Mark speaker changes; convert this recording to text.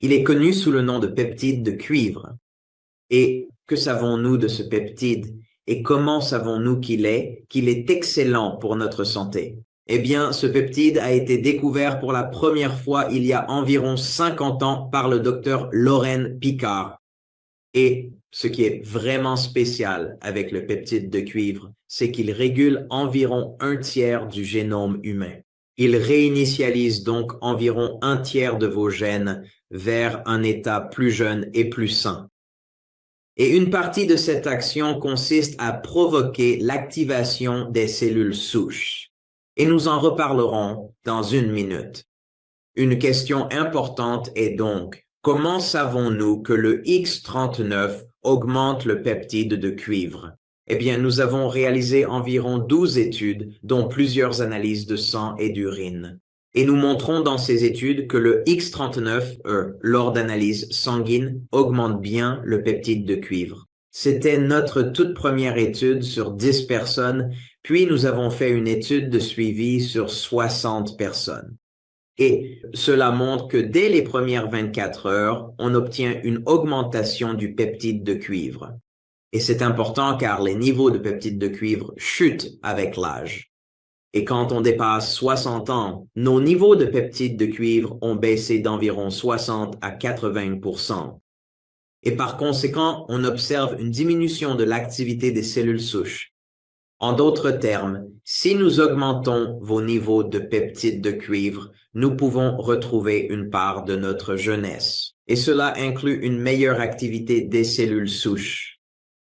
Speaker 1: Il est connu sous le nom de peptide de cuivre. Et que savons-nous de ce peptide? Et comment savons-nous qu'il est excellent pour notre santé? Eh bien, ce peptide a été découvert pour la première fois il y a environ 50 ans par le docteur Loren Picard. Et ce qui est vraiment spécial avec le peptide de cuivre, c'est qu'il régule environ un tiers du génome humain. Il réinitialise donc environ un tiers de vos gènes vers un état plus jeune et plus sain. Et une partie de cette action consiste à provoquer l'activation des cellules souches. Et nous en reparlerons dans une minute. Une question importante est donc, comment savons-nous que le X39 augmente le peptide de cuivre? Eh bien, nous avons réalisé environ 12 études, dont plusieurs analyses de sang et d'urine. Et nous montrons dans ces études que le X39, lors d'analyses sanguines, augmente bien le peptide de cuivre. C'était notre toute première étude sur 10 personnes, puis nous avons fait une étude de suivi sur 60 personnes. Et cela montre que dès les premières 24 heures, on obtient une augmentation du peptide de cuivre. Et c'est important car les niveaux de peptide de cuivre chutent avec l'âge. Et quand on dépasse 60 ans, nos niveaux de peptide de cuivre ont baissé d'environ 60 à 80%. Et par conséquent, on observe une diminution de l'activité des cellules souches. En d'autres termes, si nous augmentons vos niveaux de peptide de cuivre, nous pouvons retrouver une part de notre jeunesse. Et cela inclut une meilleure activité des cellules souches.